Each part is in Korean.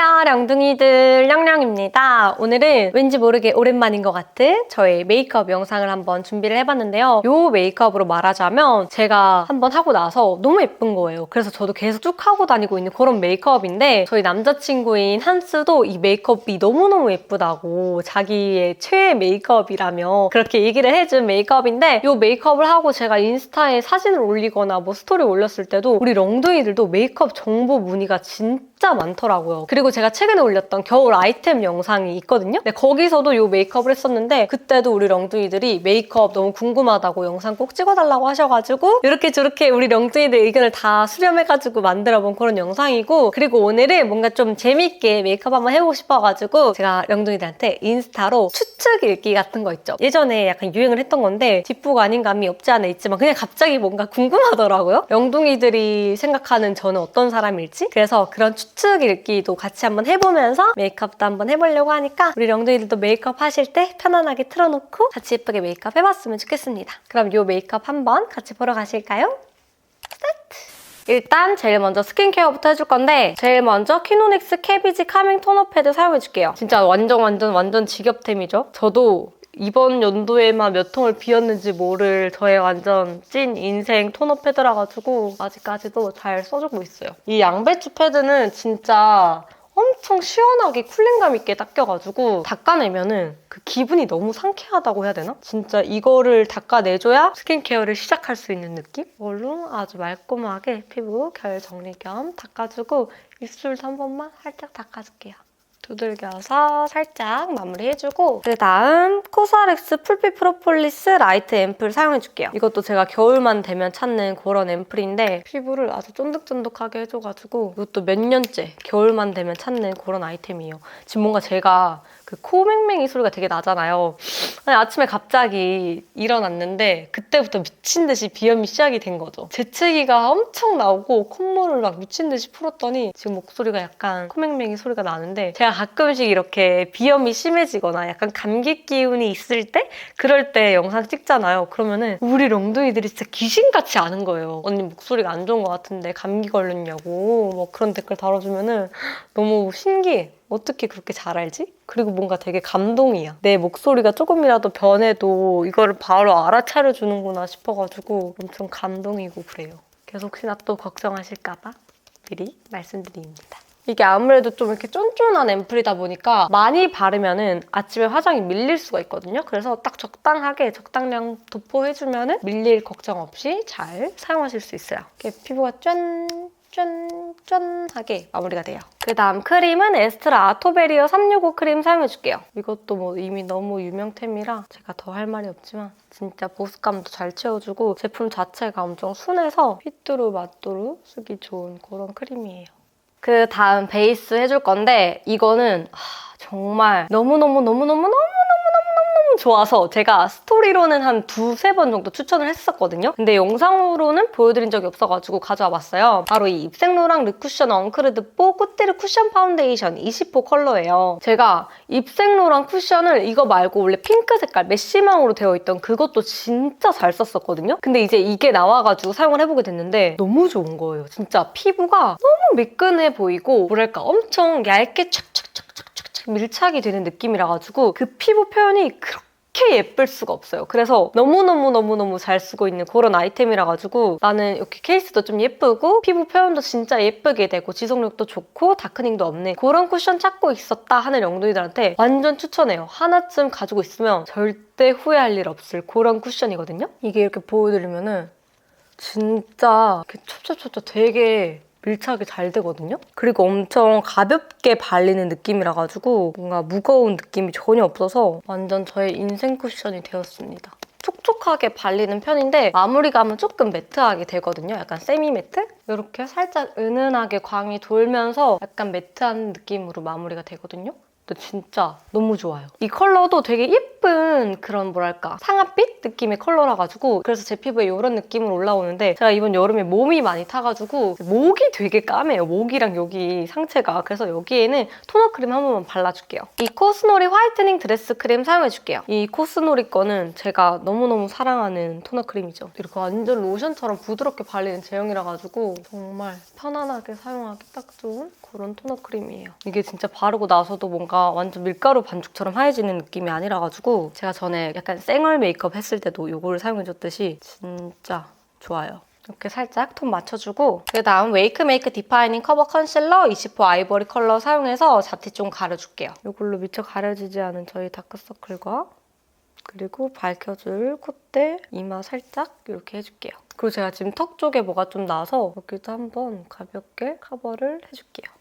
안녕하세요, 령둥이들 냥냥입니다. 오늘은 왠지 모르게 오랜만인 것 같은 저의 메이크업 영상을 한번 준비를 해봤는데요. 이 메이크업으로 말하자면 제가 한번 하고 나서 너무 예쁜 거예요. 그래서 저도 계속 쭉 하고 다니고 있는 그런 메이크업인데 저희 남자친구인 한스도 이 메이크업이 너무너무 예쁘다고 자기의 최애 메이크업이라며 그렇게 얘기를 해준 메이크업인데 이 메이크업을 하고 제가 인스타에 사진을 올리거나 뭐 스토리 올렸을 때도 우리 령둥이들도 메이크업 정보 문의가 진짜 많더라고요. 그리고 제가 최근에 올렸던 겨울 아이템 영상이 있거든요. 근데 거기서도 이 메이크업을 했었는데 그때도 우리 령둥이들이 메이크업 너무 궁금하다고 영상 꼭 찍어달라고 하셔가지고 이렇게 저렇게 우리 령둥이들 의견을 다 수렴해가지고 만들어본 그런 영상이고, 그리고 오늘은 뭔가 좀 재밌게 메이크업 한번 해보고 싶어가지고 제가 령둥이들한테 인스타로 추측 읽기 같은 거 있죠. 예전에 약간 유행을 했던 건데 뒷북 아닌 감이 없지 않아 있지만 그냥 갑자기 뭔가 궁금하더라고요. 령둥이들이 생각하는 저는 어떤 사람일지. 그래서 그런 추측 읽기도 같이 한번 해보면서 메이크업도 한번 해보려고 하니까 우리 령둥이들도 메이크업 하실 때 편안하게 틀어놓고 같이 예쁘게 메이크업 해봤으면 좋겠습니다. 그럼 이 메이크업 한번 같이 보러 가실까요? 일단 제일 먼저 스킨케어부터 해줄 건데 제일 먼저 퀴노닉스 캐비지 카밍 토너 패드 사용해줄게요. 진짜 완전 직업템이죠. 저도 이번 연도에만 몇 통을 비웠는지 모를 저의 완전 찐 인생 토너 패드라 가지고 아직까지도 잘 써주고 있어요. 이 양배추 패드는 진짜 엄청 시원하게 쿨링감 있게 닦여가지고 닦아내면은 그 기분이 너무 상쾌하다고 해야 되나? 진짜 이거를 닦아내줘야 스킨케어를 시작할 수 있는 느낌? 이걸로 아주 말끔하게 피부 결 정리 겸 닦아주고 입술도 한 번만 살짝 닦아줄게요. 두들겨서 살짝 마무리해주고 그 다음 코스알엑스 풀피 프로폴리스 라이트 앰플 사용해줄게요. 이것도 제가 겨울만 되면 찾는 그런 앰플인데 피부를 아주 쫀득쫀득하게 해줘가지고 이것도 몇 년째 겨울만 되면 찾는 그런 아이템이에요. 지금 뭔가 제가 그 코맹맹이 소리가 되게 나잖아요. 아니, 아침에 갑자기 일어났는데 그때부터 미친 듯이 비염이 시작이 된 거죠. 재채기가 엄청 나오고 콧물을 막 미친 듯이 풀었더니 지금 목소리가 약간 코맹맹이 소리가 나는데 제가 가끔씩 이렇게 비염이 심해지거나 약간 감기 기운이 있을 때 그럴 때 영상 찍잖아요. 그러면은 우리 령둥이들이 진짜 귀신같이 아는 거예요. 언니 목소리가 안 좋은 것 같은데 감기 걸렸냐고 뭐 그런 댓글 달아주면은 너무 신기해. 어떻게 그렇게 잘 알지? 그리고 뭔가 되게 감동이야. 내 목소리가 조금이라도 변해도 이거를 바로 알아차려주는구나 싶어가지고 엄청 감동이고 그래요. 그래서 혹시나 또 걱정하실까봐 미리 말씀드립니다. 이게 아무래도 좀 이렇게 쫀쫀한 앰플이다 보니까 많이 바르면은 아침에 화장이 밀릴 수가 있거든요. 그래서 딱 적당하게 적당량 도포해주면은 밀릴 걱정 없이 잘 사용하실 수 있어요. 이렇게 피부가 쫀쫀하게 마무리가 돼요. 그 다음 크림은 에스트라 아토베리어 365 크림 사용해줄게요. 이것도 뭐 이미 너무 유명템이라 제가 더 할 말이 없지만 진짜 보습감도 잘 채워주고 제품 자체가 엄청 순해서 휘뚜루 마뚜루 쓰기 좋은 그런 크림이에요. 그 다음 베이스 해줄 건데 이거는 정말 너무너무 좋아서 제가 스토리로는 한 두세 번 정도 추천을 했었거든요. 근데 영상으로는 보여드린 적이 없어가지고 가져와 봤어요. 바로 이 입생로랑 르쿠션 엉크르드 뽀 꾸띠르 쿠션 파운데이션 20호 컬러예요. 제가 입생로랑 쿠션을 이거 말고 원래 핑크 색깔 메쉬망으로 되어 있던 그것도 진짜 잘 썼었거든요. 근데 이제 이게 나와가지고 사용을 해보게 됐는데 너무 좋은 거예요. 진짜 피부가 너무 매끈해 보이고 뭐랄까 엄청 얇게 착착착착착착 밀착이 되는 느낌이라 가지고 그 피부 표현이 그렇게 예쁠 수가 없어요. 그래서 너무너무 잘 쓰고 있는 그런 아이템이라 가지고 나는 이렇게 케이스도 좀 예쁘고 피부 표현도 진짜 예쁘게 되고 지속력도 좋고 다크닝도 없는 그런 쿠션 찾고 있었다 하는 령둥이들한테 완전 추천해요. 하나쯤 가지고 있으면 절대 후회할 일 없을 그런 쿠션이거든요. 이게 이렇게 보여드리면은 진짜 이렇게 찹찹찹찹 되게 밀착이 잘 되거든요? 그리고 엄청 가볍게 발리는 느낌이라 가지고 뭔가 무거운 느낌이 전혀 없어서 완전 저의 인생 쿠션이 되었습니다. 촉촉하게 발리는 편인데 마무리감은 조금 매트하게 되거든요. 약간 세미 매트? 이렇게 살짝 은은하게 광이 돌면서 약간 매트한 느낌으로 마무리가 되거든요. 근데 진짜 너무 좋아요. 이 컬러도 되게 예쁜 그런 뭐랄까 상아빛 느낌의 컬러라가지고 그래서 제 피부에 이런 느낌으로 올라오는데 제가 이번 여름에 몸이 많이 타가지고 목이 되게 까매요. 목이랑 여기 상체가. 그래서 여기에는 토너 크림 한 번만 발라줄게요. 이 코스놀이 화이트닝 드레스 크림 사용해줄게요. 이 코스놀이 거는 제가 너무너무 사랑하는 토너 크림이죠. 이렇게 완전 로션처럼 부드럽게 발리는 제형이라 가지고 정말 편안하게 사용하기 딱 좋은 그런 토너 크림이에요. 이게 진짜 바르고 나서도 뭔가 완전 밀가루 반죽처럼 하얘지는 느낌이 아니라 가지고 제가 전에 약간 쌩얼 메이크업 했을 때도 이거를 사용해줬듯이 진짜 좋아요. 이렇게 살짝 톤 맞춰주고 그 다음 웨이크메이크 디파이닝 커버 컨실러 20호 아이보리 컬러 사용해서 잡티 좀 가려줄게요. 이걸로 미처 가려지지 않은 저희 다크서클과 그리고 밝혀줄 콧대, 이마 살짝 이렇게 해줄게요. 그리고 제가 지금 턱 쪽에 뭐가 좀 나서 여기도 한번 가볍게 커버를 해줄게요.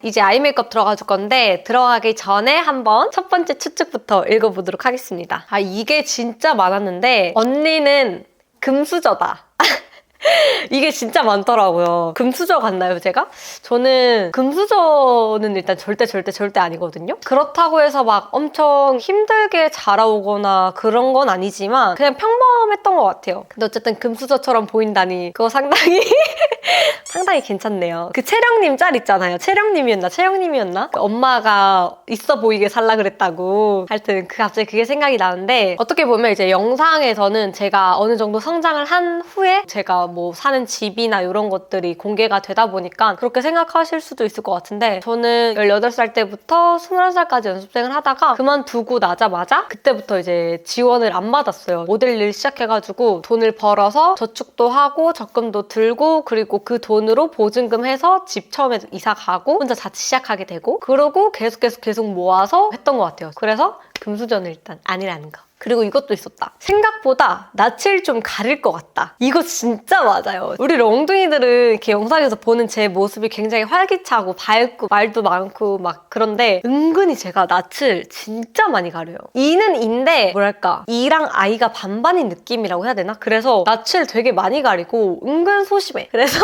이제 아이 메이크업 들어가줄 건데 들어가기 전에 한번 첫 번째 추측부터 읽어보도록 하겠습니다. 이게 진짜 많았는데 언니는 금수저다. 이게 진짜 많더라고요. 금수저 같나요, 제가? 저는 금수저는 일단 절대 아니거든요. 그렇다고 해서 막 엄청 힘들게 자라오거나 그런 건 아니지만 그냥 평범했던 것 같아요. 근데 어쨌든 금수저처럼 보인다니 그거 상당히 상당히 괜찮네요. 그 채령님 짤 있잖아요. 채령님이었나? 그 엄마가 있어 보이게 살라 그랬다고. 하여튼 갑자기 그게 생각이 나는데 어떻게 보면 이제 영상에서는 제가 어느 정도 성장을 한 후에 제가 뭐 사는 집이나 이런 것들이 공개가 되다 보니까 그렇게 생각하실 수도 있을 것 같은데 저는 18살 때부터 21살까지 연습생을 하다가 그만두고 나자마자 그때부터 이제 지원을 안 받았어요. 모델 일 시작해가지고 돈을 벌어서 저축도 하고 적금도 들고 그리고 그 돈으로 보증금 해서 집 처음에 이사 가고 혼자 자취 시작하게 되고 그러고 계속 모아서 했던 것 같아요. 그래서 금수저는 일단 아니라는 거. 그리고 이것도 있었다. 생각보다 낯을 좀 가릴 것 같다. 이거 진짜 맞아요. 우리 렁둥이들은 이렇게 영상에서 보는 제 모습이 굉장히 활기차고 밝고 말도 많고 막 그런데 은근히 제가 낯을 진짜 많이 가려요. 이는 인데 뭐랄까 이랑 아이가 반반인 느낌이라고 해야 되나? 그래서 낯을 되게 많이 가리고 은근 소심해. 그래서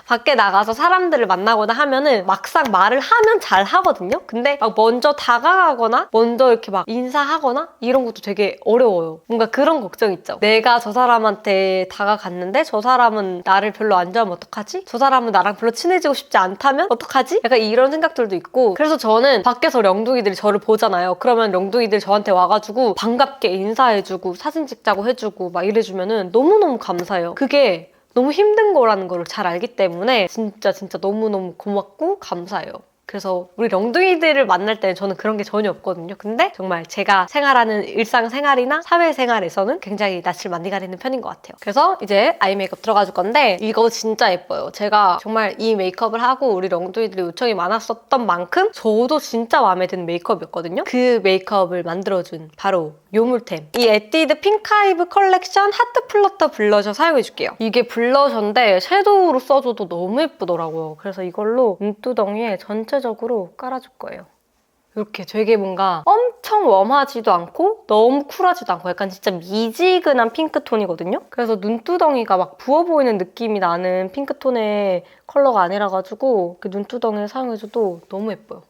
밖에 나가서 사람들을 만나거나 하면은 막상 말을 하면 잘 하거든요? 근데 막 먼저 다가가거나 먼저 이렇게 막 인사하거나 이런 것도 되게 어려워요. 뭔가 그런 걱정 있죠. 내가 저 사람한테 다가갔는데 저 사람은 나를 별로 안 좋아하면 어떡하지? 저 사람은 나랑 별로 친해지고 싶지 않다면 어떡하지? 약간 이런 생각들도 있고 그래서 저는 밖에서 령둥이들이 저를 보잖아요. 그러면 령둥이들 저한테 와가지고 반갑게 인사해주고 사진 찍자고 해주고 막 이래주면은 너무너무 감사해요. 그게 너무 힘든 거라는 걸 잘 알기 때문에 진짜 너무너무 고맙고 감사해요. 그래서 우리 령둥이들을 만날 때는 저는 그런 게 전혀 없거든요. 근데 정말 제가 생활하는 일상생활이나 사회생활에서는 굉장히 낯을 많이 가리는 편인 것 같아요. 그래서 이제 아이 메이크업 들어가줄 건데 이거 진짜 예뻐요. 제가 정말 이 메이크업을 하고 우리 령둥이들이 요청이 많았었던 만큼 저도 진짜 마음에 드는 메이크업이었거든요. 그 메이크업을 만들어준 바로 요물템. 이 에뛰드 핑크아이브 컬렉션 하트 플러터 블러셔 사용해줄게요. 이게 블러셔인데 섀도우로 써줘도 너무 예쁘더라고요. 그래서 이걸로 눈두덩이에 전체적으로 깔아줄 거예요. 이렇게 되게 뭔가 엄청 웜하지도 않고 너무 쿨하지도 않고 약간 진짜 미지근한 핑크톤이거든요? 그래서 눈두덩이가 막 부어 보이는 느낌이 나는 핑크톤의 컬러가 아니라가지고 눈두덩이를 사용해줘도 너무 예뻐요.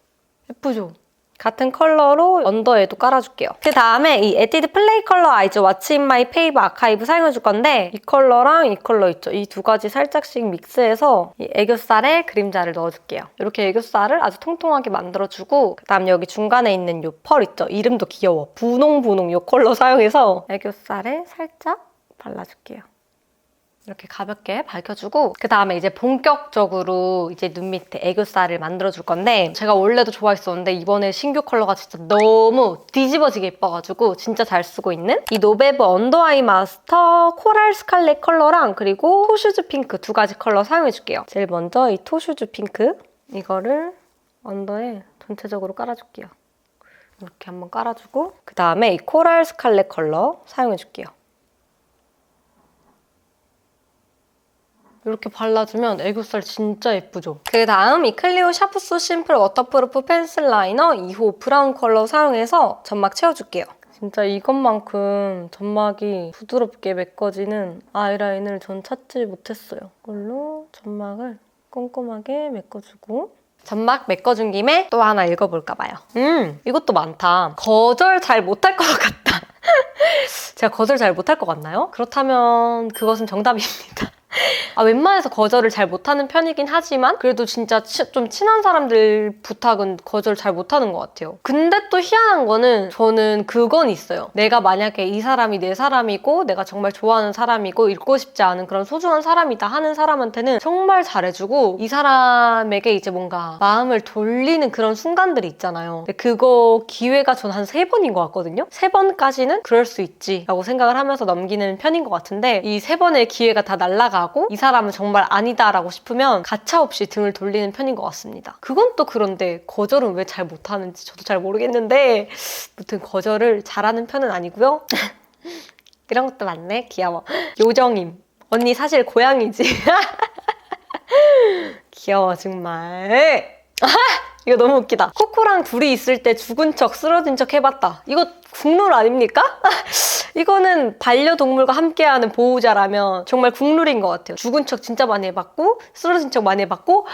예쁘죠? 같은 컬러로 언더에도 깔아줄게요. 그 다음에 이 에뛰드 플레이 컬러 아이즈 왓츠 인 마이 페이브 아카이브 사용해줄 건데 이 컬러랑 이 컬러 있죠? 이 두 가지 살짝씩 믹스해서 이 애교살에 그림자를 넣어줄게요. 이렇게 애교살을 아주 통통하게 만들어주고 그 다음 여기 중간에 있는 이 펄 있죠? 이름도 귀여워. 분홍분홍 이 컬러 사용해서 애교살에 살짝 발라줄게요. 이렇게 가볍게 밝혀주고 그 다음에 이제 본격적으로 이제 눈 밑에 애교살을 만들어줄 건데 제가 원래도 좋아했었는데 이번에 신규 컬러가 진짜 너무 뒤집어지게 예뻐가지고 진짜 잘 쓰고 있는 이 노베브 언더 아이 마스터 코랄 스칼렛 컬러랑 그리고 토슈즈 핑크 두 가지 컬러 사용해줄게요. 제일 먼저 이 토슈즈 핑크 이거를 언더에 전체적으로 깔아줄게요. 이렇게 한번 깔아주고 그 다음에 이 코랄 스칼렛 컬러 사용해줄게요. 이렇게 발라주면 애교살 진짜 예쁘죠? 그 다음 이 클리오 샤프소 심플 워터프루프 펜슬 라이너 2호 브라운 컬러 사용해서 점막 채워줄게요. 진짜 이것만큼 점막이 부드럽게 메꿔지는 아이라인을 전 찾지 못했어요. 이걸로 점막을 꼼꼼하게 메꿔주고 점막 메꿔준 김에 또 하나 읽어볼까 봐요. 이것도 많다. 거절 잘 못할 것 같다. 제가 거절 잘 못할 것 같나요? 그렇다면 그것은 정답입니다. 웬만해서 거절을 잘 못하는 편이긴 하지만 그래도 진짜 좀 친한 사람들 부탁은 거절 잘 못하는 것 같아요. 근데 또 희한한 거는 저는 그건 있어요. 내가 만약에 이 사람이 내 사람이고 내가 정말 좋아하는 사람이고 잃고 싶지 않은 그런 소중한 사람이다 하는 사람한테는 정말 잘해주고 이 사람에게 이제 뭔가 마음을 돌리는 그런 순간들이 있잖아요. 근데 그거 기회가 전 한 3번인 것 같거든요. 3번까지는 그럴 수 있지 라고 생각을 하면서 넘기는 편인 것 같은데 이 3번의 기회가 다 날아가고 이 사람은 정말 아니다라고 싶으면 가차없이 등을 돌리는 편인 것 같습니다. 그건 또 그런데 거절은 왜 잘 못하는지 저도 잘 모르겠는데 아무튼 거절을 잘하는 편은 아니고요. 이런 것도 많네. 귀여워. 요정임. 언니 사실 고양이지. 귀여워 정말. 이거 너무 웃기다. 코코랑 둘이 있을 때 죽은 척 쓰러진 척 해봤다. 이거 국룰 아닙니까? 이거는 반려동물과 함께하는 보호자라면 정말 국룰인 것 같아요. 죽은 척 진짜 많이 해봤고 쓰러진 척 많이 해봤고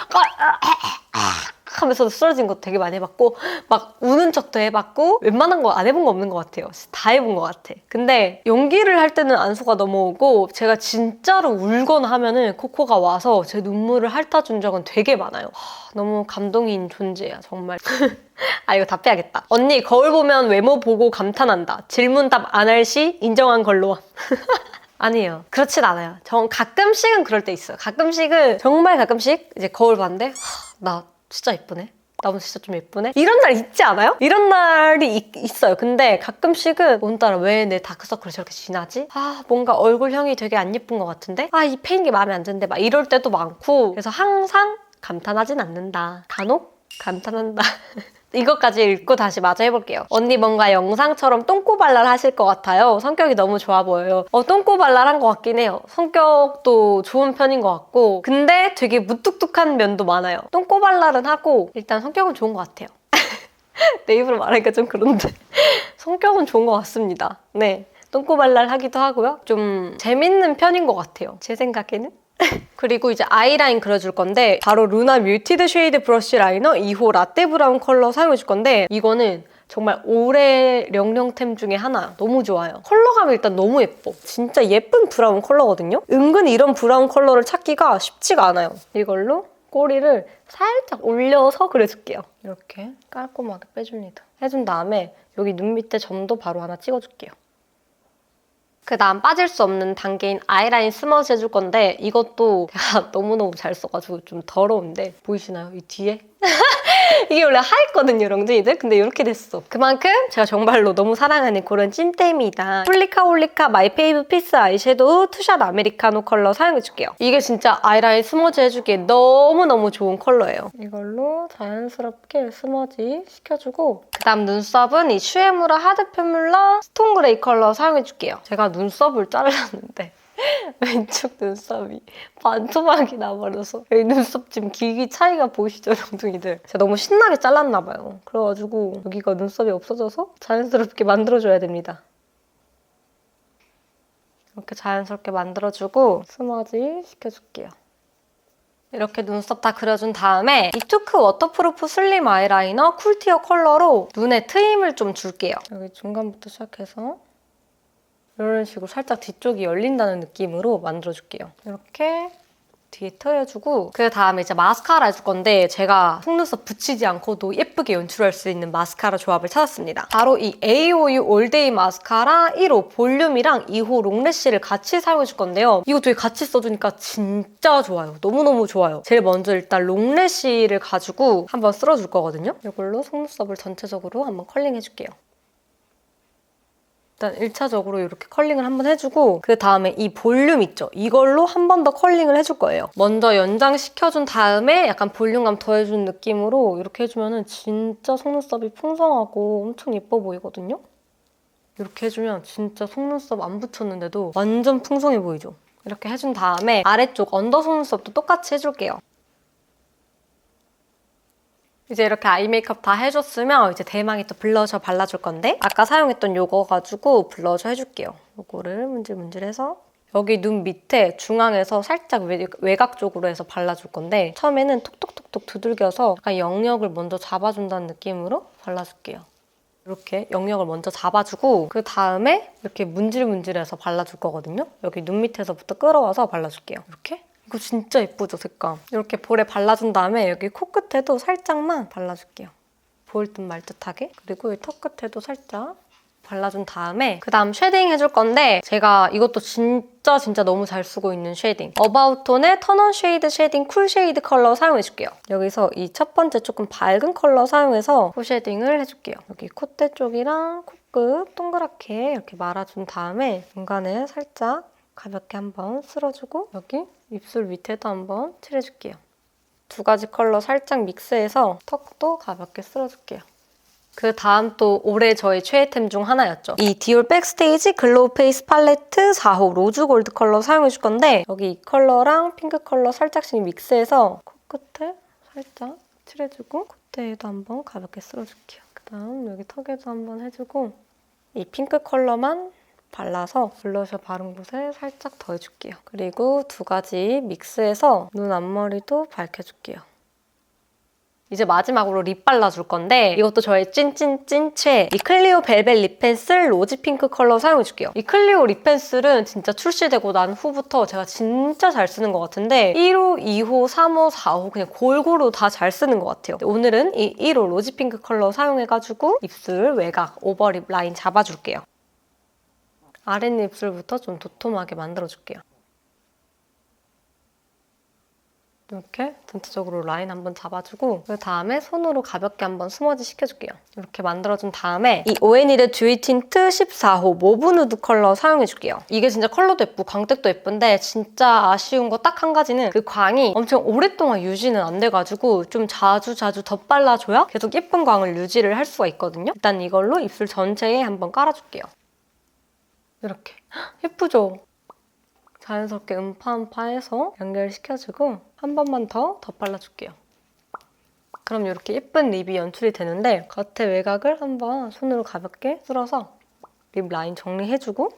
하면서 쓰러진 것도 되게 많이 해봤고 막 우는 척도 해봤고 웬만한 거 안 해본 거 없는 것 같아요. 다 해본 것 같아. 근데 연기를 할 때는 안수가 넘어오고 제가 진짜로 울거나 하면은 코코가 와서 제 눈물을 핥아준 적은 되게 많아요. 너무 감동인 존재야 정말. 이거 답해야겠다. 언니 거울 보면 외모 보고 감탄한다. 질문답 안 할 시 인정한 걸로. 아니에요. 그렇진 않아요. 전 가끔씩은 그럴 때 있어요. 가끔씩은 정말 가끔씩 이제 거울 봤는데 나 진짜 예쁘네. 나 오늘 진짜 좀 예쁘네? 이런 날 있지 않아요? 이런 날이 있어요. 근데 가끔씩은 오늘따라 왜 내 다크서클이 저렇게 진하지? 뭔가 얼굴형이 되게 안 예쁜 것 같은데? 이 페인게 마음에 안 드는데 막 이럴 때도 많고 그래서 항상 감탄하진 않는다. 간혹 감탄한다. 이것까지 읽고 다시 마저 해볼게요. 언니 뭔가 영상처럼 똥꼬발랄 하실 것 같아요. 성격이 너무 좋아 보여요. 똥꼬발랄한 것 같긴 해요. 성격도 좋은 편인 것 같고 근데 되게 무뚝뚝한 면도 많아요. 똥꼬발랄은 하고 일단 성격은 좋은 것 같아요. 내 입으로 말하니까 좀 그런데 성격은 좋은 것 같습니다. 네, 똥꼬발랄 하기도 하고요. 좀 재밌는 편인 것 같아요. 제 생각에는. 그리고 이제 아이라인 그려줄 건데 바로 루나 뮤티드 쉐이드 브러쉬 라이너 2호 라떼 브라운 컬러 사용해줄 건데 이거는 정말 올해 령령템 중에 하나야. 너무 좋아요. 컬러감이 일단 너무 예뻐. 진짜 예쁜 브라운 컬러거든요. 은근 이런 브라운 컬러를 찾기가 쉽지가 않아요. 이걸로 꼬리를 살짝 올려서 그려줄게요. 이렇게 깔끔하게 빼줍니다. 해준 다음에 여기 눈 밑에 점도 바로 하나 찍어줄게요. 그 다음 빠질 수 없는 단계인 아이라인 스머지 해줄 건데 이것도 제가 너무너무 잘 써가지고 좀 더러운데 보이시나요? 이 뒤에? 이게 원래 하얘거든요, 렁둥이들. 근데 이렇게 됐어. 그만큼 제가 정말로 너무 사랑하는 그런 찐템이다. 홀리카 마이 페이브 피스 아이섀도우 투샷 아메리카노 컬러 사용해줄게요. 이게 진짜 아이라인 스머지 해주기에 너무너무 좋은 컬러예요. 이걸로 자연스럽게 스머지 시켜주고 그 다음 눈썹은 이 슈에무라 하드 펴뮬러 스톤 그레이 컬러 사용해줄게요. 제가 눈썹을 잘랐는데 왼쪽 눈썹이 반토막이 나버려서 여기 눈썹 지금 길기 차이가 보이시죠, 렁둥이들? 제가 너무 신나게 잘랐나봐요. 그래가지고 여기가 눈썹이 없어져서 자연스럽게 만들어줘야 됩니다. 이렇게 자연스럽게 만들어주고 스머지 시켜줄게요. 이렇게 눈썹 다 그려준 다음에 이투크 워터프루프 슬림 아이라이너 쿨티어 컬러로 눈에 트임을 좀 줄게요. 여기 중간부터 시작해서 이런 식으로 살짝 뒤쪽이 열린다는 느낌으로 만들어줄게요. 이렇게 뒤에 트여주고 그 다음에 이제 마스카라 해줄 건데 제가 속눈썹 붙이지 않고도 예쁘게 연출할 수 있는 마스카라 조합을 찾았습니다. 바로 이 AOU 올데이 마스카라 1호 볼륨이랑 2호 롱래쉬를 같이 사용해줄 건데요. 이거 되게 같이 써주니까 진짜 좋아요. 너무너무 좋아요. 제일 먼저 일단 롱래쉬를 가지고 한번 쓸어줄 거거든요. 이걸로 속눈썹을 전체적으로 한번 컬링해줄게요. 일단 1차적으로 이렇게 컬링을 한번 해주고 그 다음에 이 볼륨 있죠? 이걸로 한 번 더 컬링을 해줄 거예요. 먼저 연장시켜준 다음에 약간 볼륨감 더해준 느낌으로 이렇게 해주면 진짜 속눈썹이 풍성하고 엄청 예뻐 보이거든요? 이렇게 해주면 진짜 속눈썹 안 붙였는데도 완전 풍성해 보이죠? 이렇게 해준 다음에 아래쪽 언더 속눈썹도 똑같이 해줄게요. 이제 이렇게 아이 메이크업 다 해줬으면 이제 대망의 또 블러셔 발라줄 건데 아까 사용했던 요거 가지고 블러셔 해줄게요. 요거를 문질문질해서 여기 눈 밑에 중앙에서 살짝 외곽 쪽으로 해서 발라줄 건데 처음에는 톡톡톡톡 두들겨서 약간 영역을 먼저 잡아준다는 느낌으로 발라줄게요. 이렇게 영역을 먼저 잡아주고 그 다음에 이렇게 문질문질해서 발라줄 거거든요. 여기 눈 밑에서부터 끌어와서 발라줄게요. 이렇게. 이거 진짜 예쁘죠, 색감? 이렇게 볼에 발라준 다음에 여기 코끝에도 살짝만 발라줄게요. 보일 듯 말 듯하게. 그리고 이 턱 끝에도 살짝 발라준 다음에 그 다음 쉐딩 해줄 건데 제가 이것도 진짜 너무 잘 쓰고 있는 쉐딩 어바웃톤의 턴온 쉐이드 쉐딩 쿨 쉐이드 컬러 사용해줄게요. 여기서 이 첫 번째 조금 밝은 컬러 사용해서 코 쉐딩을 해줄게요. 여기 콧대 쪽이랑 코끝 동그랗게 이렇게 말아준 다음에 중간에 살짝 가볍게 한번 쓸어주고 여기 입술 밑에도 한번 칠해줄게요. 두 가지 컬러 살짝 믹스해서 턱도 가볍게 쓸어줄게요. 그 다음 또 올해 저의 최애템 중 하나였죠. 이 디올 백스테이지 글로우 페이스 팔레트 4호 로즈 골드 컬러 사용해줄 건데 여기 이 컬러랑 핑크 컬러 살짝씩 믹스해서 코끝에 살짝 칠해주고 콧대에도 한번 가볍게 쓸어줄게요. 그 다음 여기 턱에도 한번 해주고 이 핑크 컬러만 발라서 블러셔 바른 곳에 살짝 더해줄게요. 그리고 두 가지 믹스해서 눈 앞머리도 밝혀줄게요. 이제 마지막으로 립 발라줄 건데 이것도 저의 찐찐찐 최애 이 클리오 벨벳 립 펜슬 로지 핑크 컬러 사용해줄게요. 이 클리오 립 펜슬은 진짜 출시되고 난 후부터 제가 진짜 잘 쓰는 것 같은데 1호, 2호, 3호, 4호 그냥 골고루 다 잘 쓰는 것 같아요. 오늘은 이 1호 로지 핑크 컬러 사용해가지고 입술 외곽, 오버립 라인 잡아줄게요. 아랫입 입술부터 좀 도톰하게 만들어줄게요. 이렇게 전체적으로 라인 한번 잡아주고 그 다음에 손으로 가볍게 한번 스머지 시켜줄게요. 이렇게 만들어준 다음에 이 오앤이드 듀이 틴트 14호 모브 누드 컬러 사용해줄게요. 이게 진짜 컬러도 예쁘고 광택도 예쁜데 진짜 아쉬운 거 딱 한 가지는 그 광이 엄청 오랫동안 유지는 안 돼가지고 좀 자주 덧발라줘야 계속 예쁜 광을 유지를 할 수가 있거든요. 일단 이걸로 입술 전체에 한번 깔아줄게요. 이렇게. 예쁘죠? 자연스럽게 음파음파해서 연결시켜주고 한 번만 더 덧발라줄게요. 그럼 이렇게 예쁜 립이 연출이 되는데 겉에 외곽을 한번 손으로 가볍게 쓸어서 립 라인 정리해주고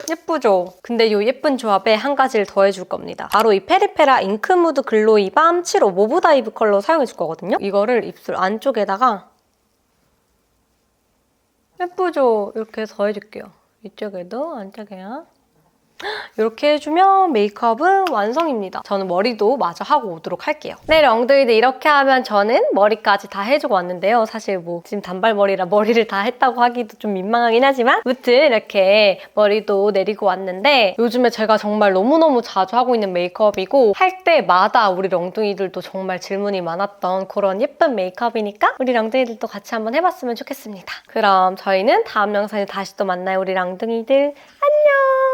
예쁘죠? 근데 이 예쁜 조합에 한 가지를 더 해줄 겁니다. 바로 이 페리페라 잉크무드 글로이 밤 7호 모브 다이브 컬러 사용해줄 거거든요. 이거를 입술 안쪽에다가 예쁘죠? 이렇게 더 해줄게요. 이쪽에도 안쪽에요. 이렇게 해주면 메이크업은 완성입니다. 저는 머리도 마저 하고 오도록 할게요. 네, 령드이드 이렇게 하면 저는 머리까지 다 해주고 왔는데요. 사실 뭐 지금 단발머리라 머리를 다 했다고 하기도 좀 민망하긴 하지만 아무튼 이렇게 머리도 내리고 왔는데 요즘에 제가 정말 너무너무 자주 하고 있는 메이크업이고 할 때마다 우리 령둥이들도 정말 질문이 많았던 그런 예쁜 메이크업이니까 우리 령둥이들도 같이 한번 해봤으면 좋겠습니다. 그럼 저희는 다음 영상에 다시 또 만나요. 우리 랑둥이들 안녕!